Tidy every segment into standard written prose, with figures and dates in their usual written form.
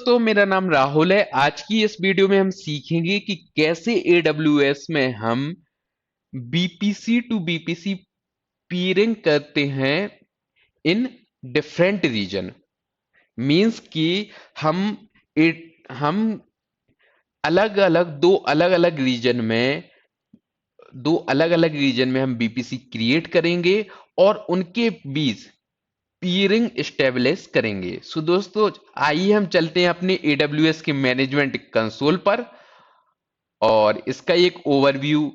दोस्तों, मेरा नाम राहुल है। आज की इस वीडियो में हम सीखेंगे कि कैसे AWS में हम बीपीसी टू बीपीसी पीरिंग करते हैं इन डिफरेंट रीजन। मींस कि हम हम अलग अलग दो अलग अलग रीजन में हम बीपीसी क्रिएट करेंगे और उनके बीच पीरिंग स्टेबलिश करेंगे। सो दोस्तों, आइए हम चलते हैं अपने AWS के मैनेजमेंट कंसोल पर और इसका एक ओवरव्यू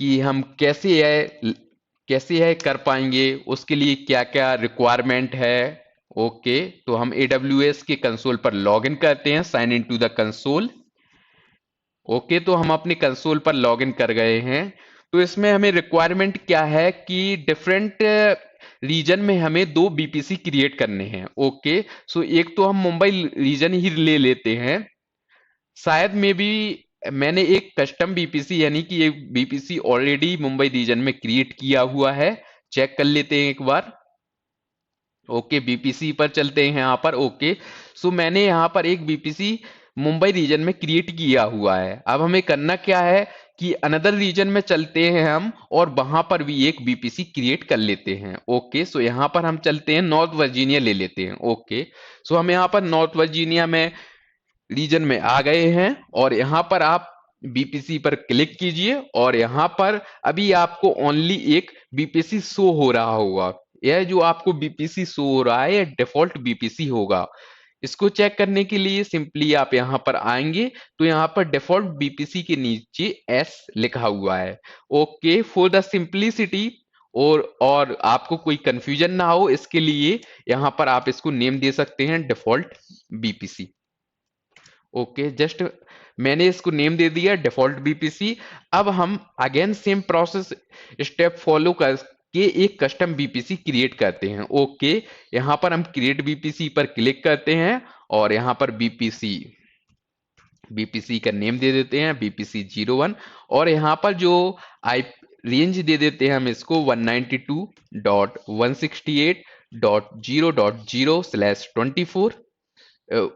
कि हम कैसे है कर पाएंगे, उसके लिए क्या क्या रिक्वायरमेंट है। ओके, तो हम AWS के कंसोल पर लॉग इन करते हैं, sign in to the console. Okay, तो हम अपने कंसोल पर लॉग इन कर गए हैं। तो इसमें हमें रिक्वायरमेंट क्या है कि डिफरेंट रीजन में हमें दो बीपीसी क्रिएट करने हैं। ओके, सो एक तो हम मुंबई रीजन ही ले लेते हैं। शायद में भी मैंने एक कस्टम बीपीसी यानी कि एक बीपीसी ऑलरेडी मुंबई रीजन में क्रिएट किया हुआ है। चेक कर लेते हैं एक बार। ओके, बीपीसी पर चलते हैं यहाँ पर। ओके, सो मैंने यहाँ पर एक बीपीसी मुंबई रीजन में क्रिएट किया हुआ है। अब हमें करना क्या है कि अनदर रीजन में चलते हैं हम और वहां पर भी एक बीपीसी क्रिएट कर लेते हैं। ओके, सो यहाँ पर हम चलते हैं, नॉर्थ वर्जीनिया ले लेते हैं। ओके, सो हम यहाँ पर नॉर्थ वर्जीनिया में रीजन में आ गए हैं और यहाँ पर आप बीपीसी पर क्लिक कीजिए और यहाँ पर अभी आपको ओनली एक बीपीसी शो हो रहा होगा। यह जो आपको बीपीसी शो हो रहा है, यह डिफॉल्ट बीपीसी होगा। इसको चेक करने के लिए सिंपली आप यहाँ पर आएंगे तो यहाँ पर डिफॉल्ट बीपीसी के नीचे एस लिखा हुआ है। ओके, फॉर द सिंपलिसिटी और आपको कोई कंफ्यूजन ना हो, इसके लिए यहाँ पर आप इसको नेम दे सकते हैं डिफॉल्ट बीपीसी। ओके, जस्ट मैंने इसको नेम दे दिया डिफॉल्ट बीपीसी। अब हम again same process step follow करके एक कस्टम बीपीसी क्रिएट करते हैं। ओके, यहां पर हम क्रिएट बीपीसी पर क्लिक करते हैं और यहां पर बीपीसी का नेम दे देते हैं बीपीसी 01 और यहां पर जो आई रेंज दे देते हैं हम इसको 192.168.0.0/24।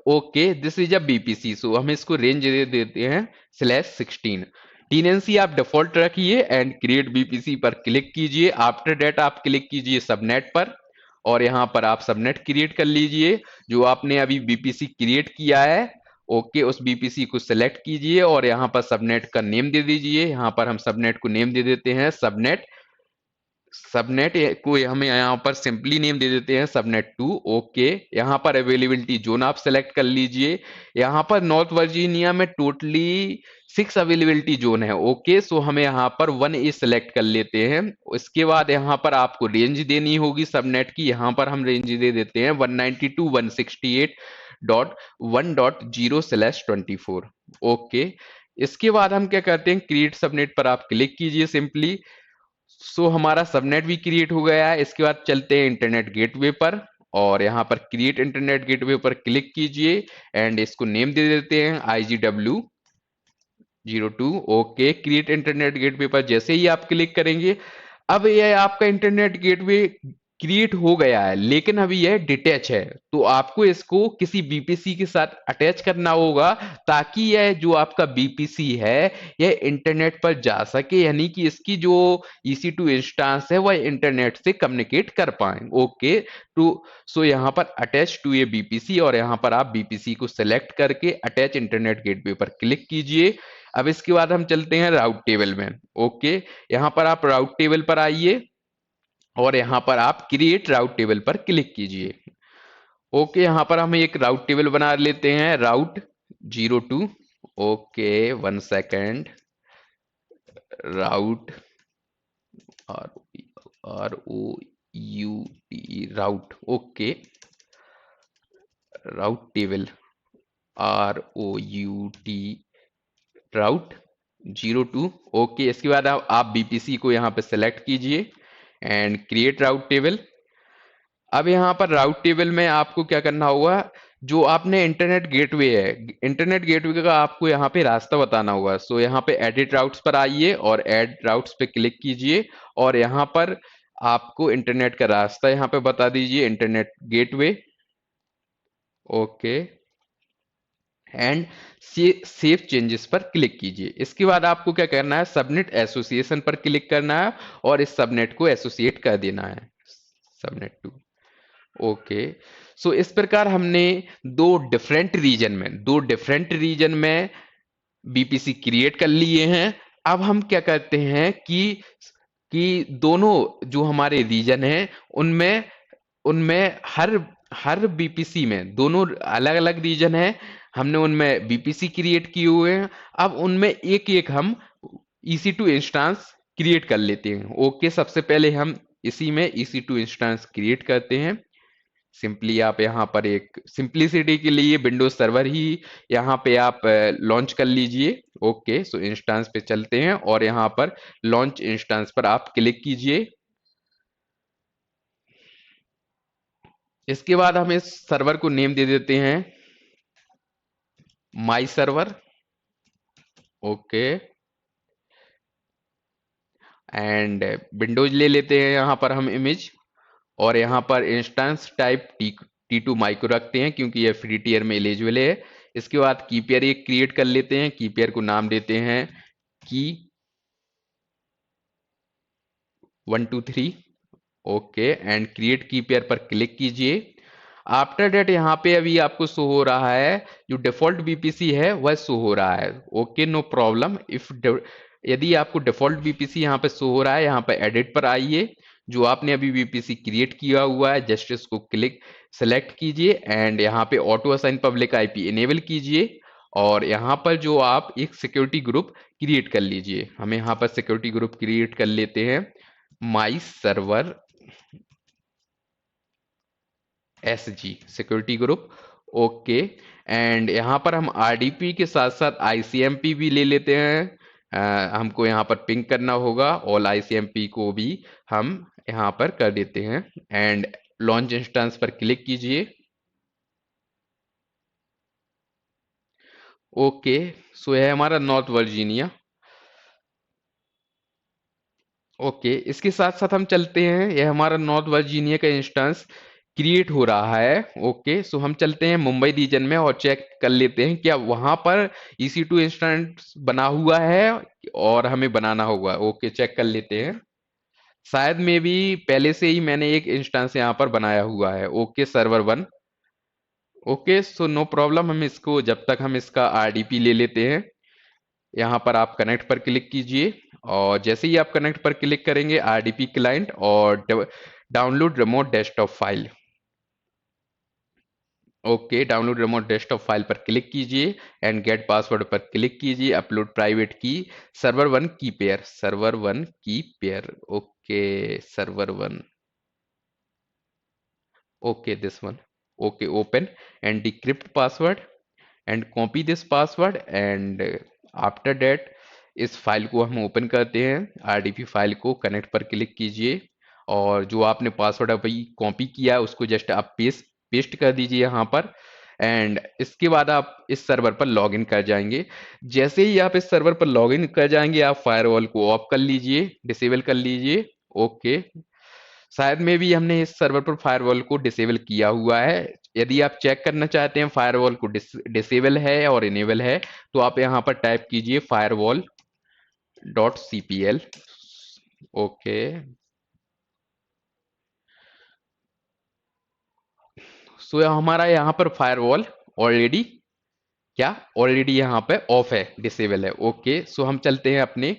Okay, this is a VPC, so हम इसको रेंज दे देते हैं /16। टीएनसी आप डिफॉल्ट रखिए एंड क्रिएट बीपीसी पर क्लिक कीजिए। आफ्टर डेट आप क्लिक कीजिए सबनेट पर और यहाँ पर आप सबनेट क्रिएट कर लीजिए जो आपने अभी बीपीसी क्रिएट किया है। ओके, उस बीपीसी को सिलेक्ट कीजिए और यहाँ पर सबनेट का नेम दे दीजिए। यहाँ पर हम सबनेट को नेम दे देते हैं सबनेट सबनेट को हमें यहाँ पर सिंपली नेम दे देते हैं सबनेट 2। ओके, यहाँ पर अवेलेबिलिटी जोन आप सेलेक्ट कर लीजिए। यहाँ पर नॉर्थ वर्जीनिया में टोटली 6 अवेलेबिलिटी जोन है। ओके, सो हमें यहाँ पर 1A सेलेक्ट कर लेते हैं। इसके बाद यहाँ पर आपको रेंज देनी होगी सबनेट की। यहाँ पर हम रेंज दे देते हैं 192.168.1.0/24। ओके, इसके बाद हम क्या करते हैं, क्रिएट सबनेट पर आप क्लिक कीजिए सिंपली। सो हमारा सबनेट भी क्रिएट हो गया है। इसके बाद चलते हैं इंटरनेट गेटवे पर और यहाँ पर क्रिएट इंटरनेट गेटवे पर क्लिक कीजिए एंड इसको नेम दे देते हैं IGW02। Okay, create internet gateway पर जैसे ही आप क्लिक करेंगे, अब यह आपका इंटरनेट गेटवे क्रिएट हो गया है लेकिन अभी यह डिटैच है। तो आपको इसको किसी बीपीसी के साथ अटैच करना होगा ताकि यह जो आपका बीपीसी है यह इंटरनेट पर जा सके, यानी कि इसकी जो EC2 इंस्टांस है वह इंटरनेट से कम्युनिकेट कर पाए। ओके, तो सो यहाँ पर अटैच टू ए बीपीसी और यहाँ पर आप बीपीसी को सिलेक्ट करके अटैच इंटरनेट गेटवे पर क्लिक कीजिए। अब इसके बाद हम चलते हैं राउट टेबल में। ओके, यहाँ पर आप राउट टेबल पर आइए और यहाँ पर आप क्रिएट राउट टेबल पर क्लिक कीजिए। ओके, यहाँ पर हम एक राउट टेबल बना लेते हैं, route 02। Okay, 1 second, route R ROUT route. Okay, route table ROUT route 02। Okay, इसके बाद आप बीपीसी को यहाँ पे सेलेक्ट कीजिए एंड क्रिएट राउट टेबल। अब यहाँ पर राउट टेबल में आपको क्या करना होगा, जो आपने इंटरनेट गेटवे है, इंटरनेट गेटवे का आपको यहाँ पे रास्ता बताना होगा। सो यहाँ पे एडिट राउट्स पर आइए और एड राउट्स पे क्लिक कीजिए और यहाँ पर आपको इंटरनेट का रास्ता यहाँ पे बता दीजिए, internet gateway. Okay, and save changes पर क्लिक कीजिए। इसके बाद आपको क्या करना है, सबनेट एसोसिएशन पर क्लिक करना है और इस सबनेट को एसोसिएट कर देना है, सबनेट टू। ओके, सो इस प्रकार हमने दो डिफरेंट रीजन में बीपीसी क्रिएट कर लिए हैं। अब हम क्या करते हैं कि दोनों जो हमारे रीजन हैं उनमें उनमें हर बीपीसी में दोनों अलग अलग रीजन है, हमने उनमें बीपीसी क्रिएट किए हुए हैं। अब उनमें एक एक हम EC2 इंस्टेंस क्रिएट कर लेते हैं। ओके, सबसे पहले हम इसी में EC2 इंस्टेंस क्रिएट करते हैं। सिंपली आप यहाँ पर एक सिंपलिसिटी के लिए विंडोज सर्वर ही यहाँ पे आप लॉन्च कर लीजिए। ओके, सो इंस्टेंस पे चलते हैं और यहाँ पर लॉन्च इंस्टेंस पर आप क्लिक कीजिए। इसके बाद हम इस सर्वर को नेम दे देते हैं my server. Okay, and Windows ले लेते हैं यहाँ पर हम इमेज, और यहाँ पर इंस्टेंस टाइप T2 माइक्रो रखते हैं क्योंकि ये फ्री टियर में एलिजिबल है। इसके बाद की पेयर एक क्रिएट कर लेते हैं, की पेयर को नाम देते हैं की 123। ओके, एंड क्रिएट की पेयर पर क्लिक कीजिए। आफ्टर डेट यहाँ पे अभी आपको शो हो रहा है जो डिफॉल्ट बीपीसी है वह शो हो रहा है। Okay, no problem. इफ यदि आपको डिफॉल्ट बीपीसी यहाँ पे शो हो रहा है, यहाँ पे एडिट पर आइए, जो आपने अभी बीपीसी क्रिएट किया हुआ है जस्ट इसको क्लिक सेलेक्ट कीजिए एंड यहाँ पे auto assign public IP enable कीजिए, और यहाँ पर जो आप एक सिक्योरिटी ग्रुप क्रिएट कर लीजिए। हम यहाँ पर सिक्योरिटी ग्रुप क्रिएट कर लेते हैं my server SG security group. Okay, and यहाँ पर हम RDP के साथ साथ ICMP भी ले लेते हैं। हमको यहाँ पर पिंग करना होगा, और ICMP को भी हम यहाँ पर कर देते हैं एंड लॉन्च इंस्टेंस पर क्लिक कीजिए। ओके, सो है हमारा नॉर्थ वर्जीनिया। ओके, इसके साथ साथ हम चलते हैं, यह हमारा नॉर्थ वर्जीनिया का इंस्टेंस क्रिएट हो रहा है। ओके, सो हम चलते हैं मुंबई रीजन में और चेक कर लेते हैं क्या वहां पर EC2 इंस्टेंस बना हुआ है और हमें बनाना होगा। ओके, चेक कर लेते हैं, शायद में भी पहले से ही मैंने एक इंस्टेंस यहाँ पर बनाया हुआ है। Okay, server 1। Okay, so no problem, हम इसको जब तक हम इसका RDP ले लेते हैं। यहाँ पर आप कनेक्ट पर क्लिक कीजिए, और जैसे ही आप कनेक्ट पर क्लिक करेंगे RDP क्लाइंट और download remote desktop file. Okay, download remote desktop file पर क्लिक कीजिए एंड गेट पासवर्ड पर क्लिक कीजिए। अपलोड प्राइवेट की सर्वर 1 की पेयर, सर्वर 1 की pair. Okay, server 1। Okay, this one. Okay, open and decrypt password and copy this password, and after that इस file को हम ओपन करते हैं। RDP फाइल को कनेक्ट पर क्लिक कीजिए, और जो आपने पासवर्ड अभी कॉपी किया है उसको जस्ट आप पेस्ट कर दीजिए यहाँ पर, एंड इसके बाद आप इस सर्वर पर लॉगिन कर जाएंगे। जैसे ही आप इस सर्वर पर लॉगिन कर जाएंगे आप फायरवॉल को ऑफ कर लीजिए, डिसेबल कर लीजिए। ओके, शायद में भी हमने इस सर्वर पर फायरवॉल को डिसेबल किया हुआ है। यदि आप चेक करना चाहते हैं फायरवॉल को डिसेबल है और इनेबल है, तो आप यहाँ पर टाइप कीजिए firewall.cpl। ओके, सो हमारा यहाँ पर फायरवॉल ऑलरेडी यहाँ पे ऑफ है, डिसेबल है। ओके, सो हम चलते हैं अपने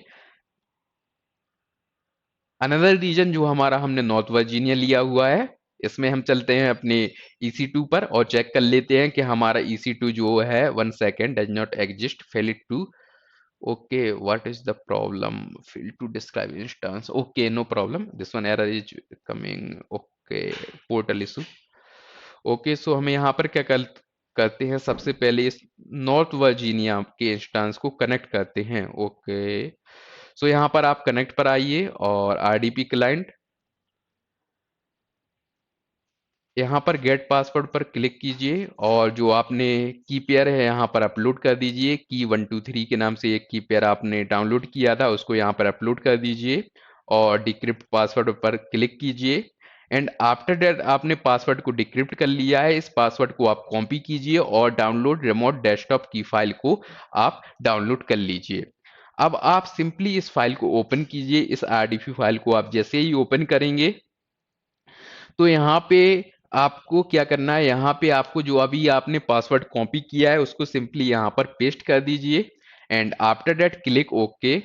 अनदर रीजन जो हमारा हमने नॉर्थ वर्जीनिया लिया हुआ है, इसमें हम चलते हैं अपने EC2 पर और चेक कर लेते हैं कि हमारा EC2 जो है 1 second does not exist, fail it to. Okay, what is the problem, fail to describe instance. Okay, no problem, this one error is coming. Okay, portal issue. Okay, so हमें यहाँ पर करते हैं, सबसे पहले इस नॉर्थ वर्जीनिया के instance को कनेक्ट करते हैं। ओके, सो यहाँ पर आप कनेक्ट पर आइए और RDP क्लाइंट, यहाँ पर गेट पासवर्ड पर क्लिक कीजिए, और जो आपने की पेयर है यहाँ पर अपलोड कर दीजिए। की 123 के नाम से एक की पेयर आपने डाउनलोड किया था उसको यहाँ पर अपलोड कर दीजिए, और डिक्रिप्ट पासवर्ड पर क्लिक कीजिए एंड आफ्टर दैट आपने पासवर्ड को डिक्रिप्ट कर लिया है, इस पासवर्ड को आप कॉपी कीजिए और डाउनलोड रिमोट डेस्कटॉप की फाइल को आप डाउनलोड कर लीजिए। अब आप सिंपली इस फाइल को ओपन कीजिए। इस आरडीपी फाइल को आप जैसे ही ओपन करेंगे तो यहाँ पे आपको क्या करना है, यहाँ पे आपको जो अभी आपने पासवर्ड कॉपी किया है उसको सिंपली यहाँ पर पेस्ट कर दीजिए and after that click okay.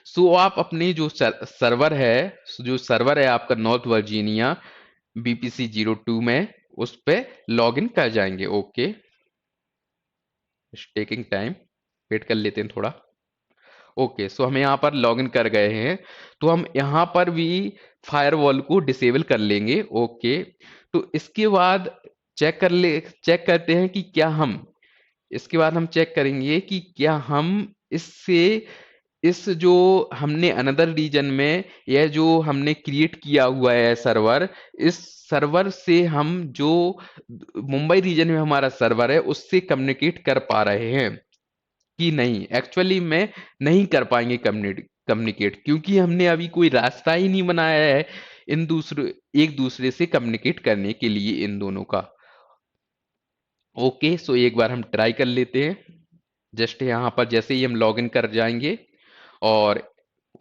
So आप अपने जो सर्वर है आपका नॉर्थ वर्जीनिया BPC02 में, उस पे लॉग इन कर जाएंगे। ओके, टेकिंग टाइम, वेट कर लेते हैं थोड़ा। ओके, सो हम यहाँ पर लॉग इन कर गए हैं, तो हम यहाँ पर भी फायरवॉल को डिसेबल कर लेंगे। ओके, तो इसके बाद चेक करते हैं कि क्या हम इसके बाद हम चेक करेंगे कि क्या हम इससे इस जो हमने अनदर रीजन में यह जो हमने क्रिएट किया हुआ है सर्वर, इस सर्वर से हम जो मुंबई रीजन में हमारा सर्वर है उससे कम्युनिकेट कर पा रहे हैं कि नहीं। एक्चुअली में नहीं कर पाएंगे कम्युनिकेट, क्योंकि हमने अभी कोई रास्ता ही नहीं बनाया है एक दूसरे से कम्युनिकेट करने के लिए इन दोनों का। ओके, सो एक बार हम ट्राई कर लेते हैं। जस्ट यहाँ पर जैसे ही हम लॉगिन कर जाएंगे और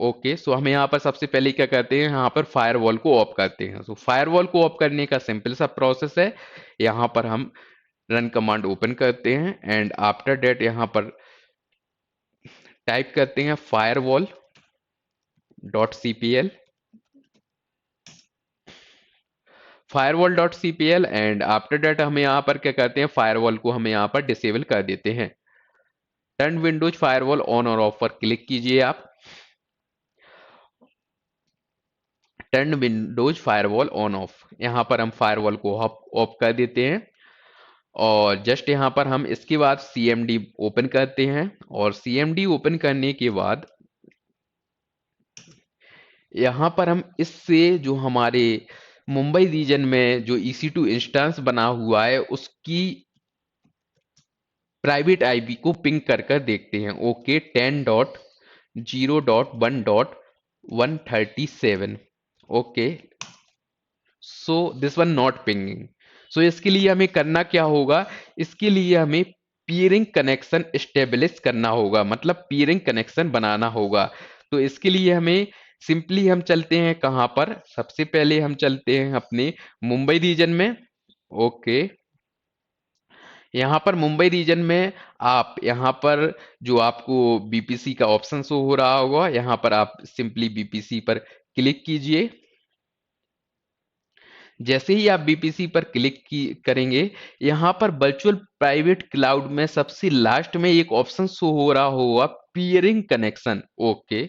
ओके, सो हम यहाँ पर सबसे पहले क्या करते हैं, यहाँ पर फायरवॉल को ऑफ करते हैं। सो फायरवॉल को ऑफ करने का सिंपल सा प्रोसेस है, यहाँ पर हम रन कमांड ओपन करते हैं एंड आफ्टर डेट यहाँ पर टाइप करते हैं firewall dot cpl firewall.cpl and after that हम यहाँ पर क्या करते हैं, फायरवॉल को हम यहाँ पर डिसेबल कर देते हैं। टर्न विंडोज फायरवॉल ऑन और ऑफ पर क्लिक कीजिए आप। Turn Windows firewall on off, यहाँ पर हम फायरवॉल को ऑफ कर देते हैं और जस्ट यहाँ पर हम इसके बाद CMD ओपन करते हैं और CMD ओपन करने के बाद यहाँ पर हम इससे जो हमारे मुंबई रीजन में जो EC2 इंस्टेंस बना हुआ है उसकी प्राइवेट आईपी को पिंग कर देखते हैं। Okay, 10.0.1.137। Okay, so this one not pinging. So इसके लिए हमें करना क्या होगा, इसके लिए हमें पीयरिंग कनेक्शन स्टेब्लिश करना होगा, मतलब पीयरिंग कनेक्शन बनाना होगा। तो इसके लिए हमें सिंपली हम चलते हैं कहाँ पर, सबसे पहले हम चलते हैं अपने मुंबई रीजन में। ओके, यहाँ पर मुंबई रीजन में आप यहाँ पर जो आपको बीपीसी का ऑप्शन शो हो रहा होगा, यहाँ पर आप सिंपली बीपीसी पर क्लिक कीजिए। जैसे ही आप बीपीसी पर करेंगे, यहाँ पर वर्चुअल प्राइवेट क्लाउड में सबसे लास्ट में एक ऑप्शन शो हो रहा होगा पीयरिंग कनेक्शन। ओके,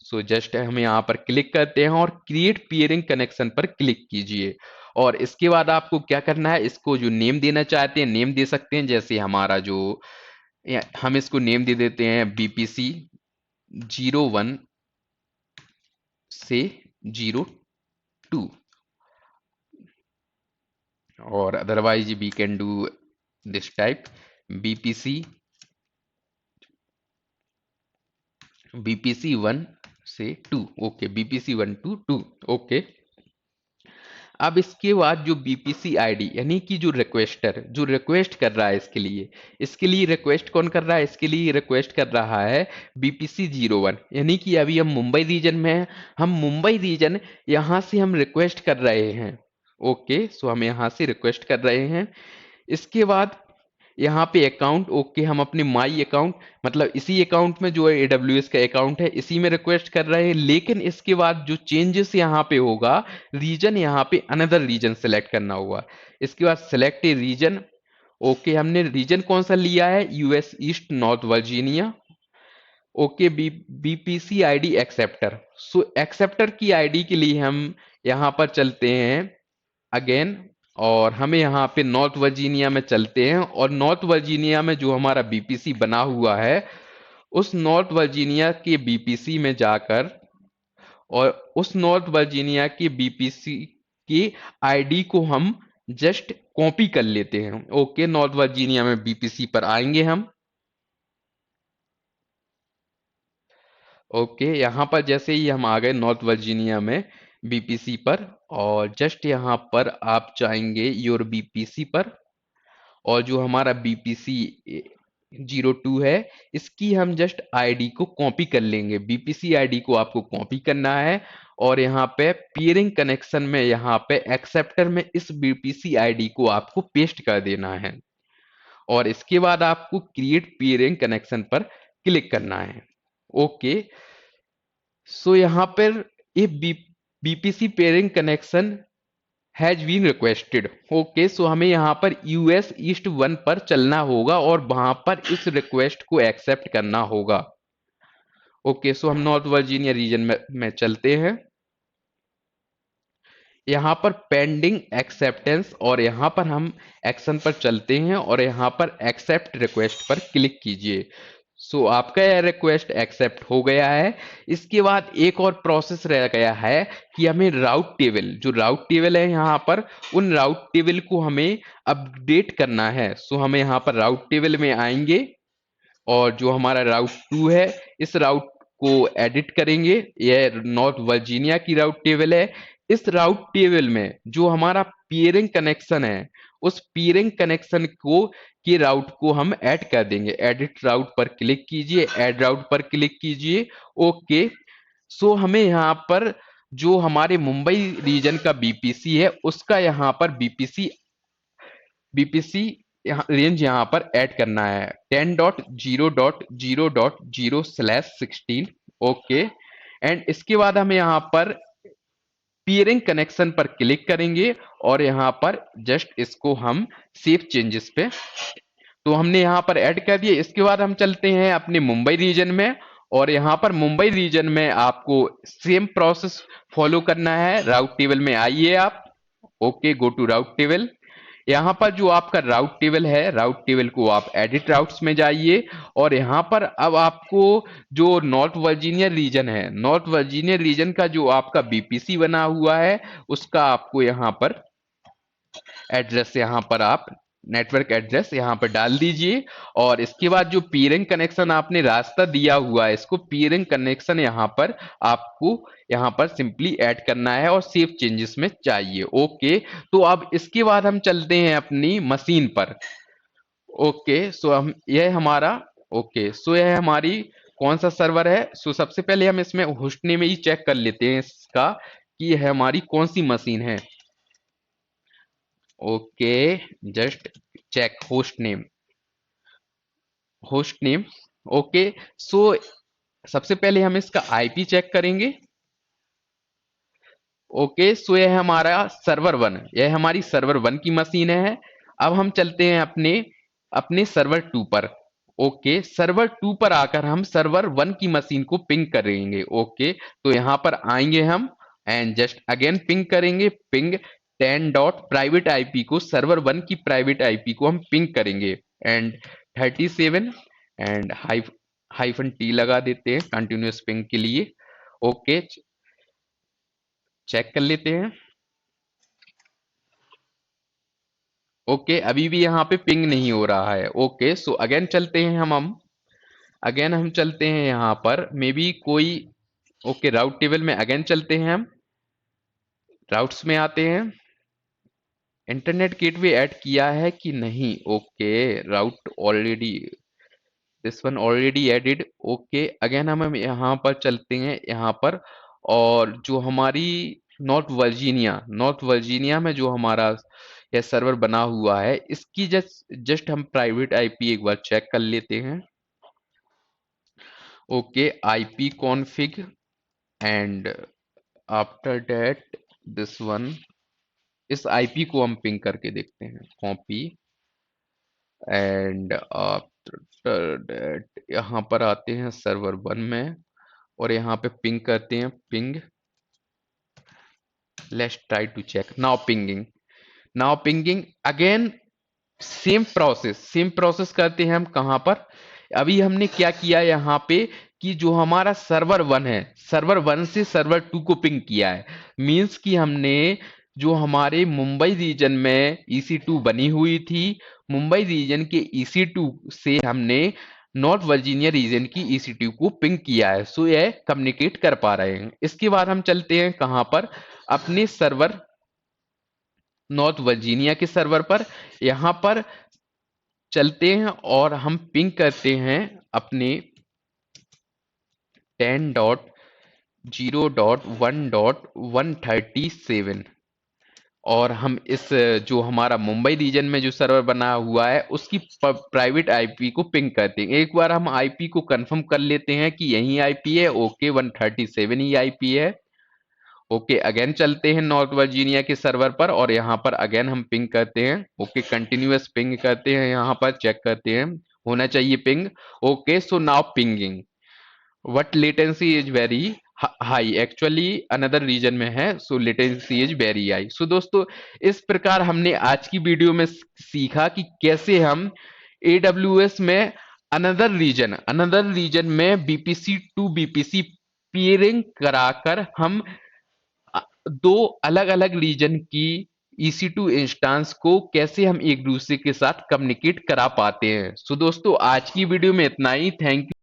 सो जस्ट हम यहाँ पर क्लिक करते हैं और क्रिएट पीयरिंग कनेक्शन पर क्लिक कीजिए और इसके बाद आपको क्या करना है, इसको जो नेम देना चाहते हैं नेम दे सकते हैं। जैसे हमारा जो हम इसको नेम दे देते हैं BPC 01 से 02 और otherwise we can do this type BPC 1 से 2। Okay, BPC 1 to 2। ओके, अब इसके बाद जो BPC आईडी यानी कि जो रिक्वेस्टर जो रिक्वेस्ट कर रहा है इसके लिए रिक्वेस्ट कौन कर रहा है, इसके लिए रिक्वेस्ट कर रहा है BPC 01, यानी कि अभी हम मुंबई रीजन में हैं, हम मुंबई रीजन यहाँ से हम रिक्वेस्ट कर रहे हैं। ओके, सो हम यहाँ से रिक्वेस्ट कर रहे हैं। इसके बाद यहाँ पे अकाउंट, ओके, हम अपने माई अकाउंट मतलब इसी अकाउंट में जो है AWS का अकाउंट है इसी में रिक्वेस्ट कर रहे हैं, लेकिन इसके बाद जो चेंजेस यहाँ पे होगा, रीजन यहाँ पे अनदर रीजन सेलेक्ट करना होगा। इसके बाद सेलेक्ट ए रीजन। ओके, हमने रीजन कौन सा लिया है, US east North Virginia. Okay, BPC ID acceptor. So acceptor की आईडी के लिए हम यहाँ पर चलते हैं अगेन और हमें यहाँ पे नॉर्थ वर्जीनिया में चलते हैं और नॉर्थ वर्जीनिया में जो हमारा BPC बना हुआ है उस नॉर्थ वर्जीनिया के BPC में जाकर और उस नॉर्थ वर्जीनिया के BPC की आईडी को हम जस्ट कॉपी कर लेते हैं। ओके, नॉर्थ वर्जीनिया में BPC पर आएंगे हम ओके, यहाँ पर जैसे ही हम आ गए नॉर्थ वर्जीनिया में बीपीसी पर, और जस्ट यहाँ पर आप जाएंगे योर बीपीसी पर, और जो हमारा बीपीसी 02 है, इसकी हम जस्ट आईडी को कॉपी कर लेंगे। बीपीसी आईडी को आपको कॉपी करना है और यहाँ पे पीयरिंग कनेक्शन में, यहाँ पे एक्सेप्टर में इस बीपीसी आईडी को आपको पेस्ट कर देना है, और इसके बाद आपको क्रिएट पीयरिंग कनेक्शन पर क्लिक करना है। ओके, सो यहाँ पर ये VPC peering connection has been requested. Okay, so हमें यहाँ पर यूएस ईस्ट 1 पर चलना होगा और वहां पर इस रिक्वेस्ट को एक्सेप्ट करना होगा। ओके, सो हम नॉर्थ वर्जीनिया रीजन में चलते हैं। यहाँ पर पेंडिंग एक्सेप्टेंस, और यहाँ पर हम एक्शन पर चलते हैं और यहाँ पर एक्सेप्ट रिक्वेस्ट पर क्लिक कीजिए। सो आपका यह रिक्वेस्ट एक्सेप्ट हो गया है। इसके बाद एक और प्रोसेस रह गया है कि हमें राउट टेबल, जो राउट टेबल है यहाँ पर, उन राउट टेबल को हमें अपडेट करना है। सो हमें यहाँ पर राउट टेबल में आएंगे और जो हमारा राउट 2 है, इस राउट को एडिट करेंगे। यह नॉर्थ वर्जीनिया की राउट टेबल है। इस राउट टेबल में जो हमारा पीयरिंग कनेक्शन है, उस पीयरिंग कनेक्शन को के राउट को हम ऐड कर देंगे। एडिट राउट पर क्लिक कीजिए, ऐड राउट पर क्लिक कीजिए। ओके, सो हमें यहाँ पर जो हमारे मुंबई रीजन का बीपीसी है, उसका यहाँ पर बीपीसी रेंज यहाँ पर ऐड करना है 10.0.0.0/16। ओके, एंड इसके बाद हम यहाँ पर पीयरिंग कनेक्शन पर क्लिक करेंगे और यहाँ पर जस्ट इसको हम सेव चेंजेस पे, तो हमने यहाँ पर ऐड कर दिया। इसके बाद हम चलते हैं अपने मुंबई रीजन में, और यहाँ पर मुंबई रीजन में आपको सेम प्रोसेस फॉलो करना है। राउट टेबल में आइए आप। Okay, go to route table. यहाँ पर जो आपका राउट टेबल है, राउट टेबल को आप एडिट राउट्स में जाइए, और यहाँ पर अब आपको जो नॉर्थ वर्जीनिया रीजन है, नॉर्थ वर्जीनिया रीजन का जो आपका बीपीसी बना हुआ है, उसका आपको यहाँ पर एड्रेस, यहाँ पर आप नेटवर्क एड्रेस यहाँ पर डाल दीजिए। और इसके बाद जो पीयरिंग कनेक्शन आपने रास्ता दिया हुआ है, इसको पीयरिंग कनेक्शन यहाँ पर आपको यहाँ पर सिंपली ऐड करना है और सेव चेंजेस में चाहिए। ओके, तो अब इसके बाद हम चलते हैं अपनी मशीन पर। ओके, सो हम यह हमारा, ओके, सो यह हमारी कौन सा सर्वर है। सो सबसे पहले हम इसमें होस्ट नेम ही चेक कर लेते हैं इसका कि यह हमारी कौन सी मशीन है। Okay, just check host name, host name. Okay, so सबसे पहले हम इसका आईपी चेक करेंगे। ओके, सो यह हमारा सर्वर 1, यह हमारी सर्वर 1 की मशीन है। अब हम चलते हैं अपने अपने सर्वर 2 पर। ओके, सर्वर 2 पर आकर हम सर्वर 1 की मशीन को पिंग करेंगे। ओके, तो यहाँ पर आएंगे हम एंड जस्ट अगेन पिंग करेंगे। पिंग 10 डॉट प्राइवेट आईपी को, सर्वर 1 की प्राइवेट आईपी को हम पिंग करेंगे एंड 37 एंड हाइफन टी लगा देते हैं कंटिन्यूअस पिंग के लिए। ओके, चेक कर लेते हैं। ओके, अभी भी यहाँ पे पिंग नहीं हो रहा है। ओके, सो अगेन चलते हैं हम अगेन हम चलते हैं यहाँ पर, मे बी कोई, ओके, राउट टेबल में अगेन चलते हैं हम, राउट्स में आते हैं। इंटरनेट गेटवे ऐड किया है कि नहीं। Okay, route already, this one already added. Okay, again हम यहाँ पर चलते हैं यहाँ पर, और जो हमारी नॉर्थ वर्जीनिया में जो हमारा यह सर्वर बना हुआ है, इसकी जस्ट हम प्राइवेट आईपी एक बार चेक कर लेते हैं। Okay, IP config and after that this one, इस आईपी को हम पिंग करके देखते हैं। कॉपी एंड आफ्टर दैट यहाँ पर आते हैं सर्वर 1 में और यहाँ पे पिंग करते हैं। Ping, let's try to check now. Pinging again, same process करते हैं हम। कहाँ पर अभी हमने क्या किया यहाँ पे कि जो हमारा सर्वर 1 है, सर्वर 1 से सर्वर 2 को पिंग किया है। मींस कि हमने जो हमारे मुंबई रीजन में EC2 बनी हुई थी, मुंबई रीजन के EC2 से हमने नॉर्थ वर्जीनिया रीजन की EC2 को पिंग किया है, सो यह कम्युनिकेट कर पा रहे हैं। इसके बाद हम चलते हैं कहां पर, अपने सर्वर नॉर्थ वर्जीनिया के सर्वर पर। यहां पर चलते हैं और हम पिंग करते हैं अपने 10.0.1.137 और हम इस जो हमारा मुंबई रीजन में जो सर्वर बना हुआ है उसकी प्राइवेट आईपी को पिंग करते हैं। एक बार हम आईपी को कंफर्म कर लेते हैं कि यही आईपी है, ओके 137 ही आईपी है। ओके अगेन चलते हैं नॉर्थ वर्जीनिया के सर्वर पर और यहाँ पर अगेन हम पिंग करते हैं। ओके कंटिन्यूअस पिंग करते हैं, यहाँ पर चेक करते हैं होना चाहिए ping. Okay so now pinging, what latency is very high, actually another reason में है, so latency is very high. So दोस्तों इस प्रकार हमने आज की वीडियो में सीखा कि कैसे हम AWS में अनदर रीजन में BPC टू BPC पीयरिंग कराकर हम दो अलग अलग रीजन की EC2 इंस्टेंस को कैसे हम एक दूसरे के साथ कम्युनिकेट करा पाते हैं। सो दोस्तों आज की वीडियो में इतना ही। Thank you.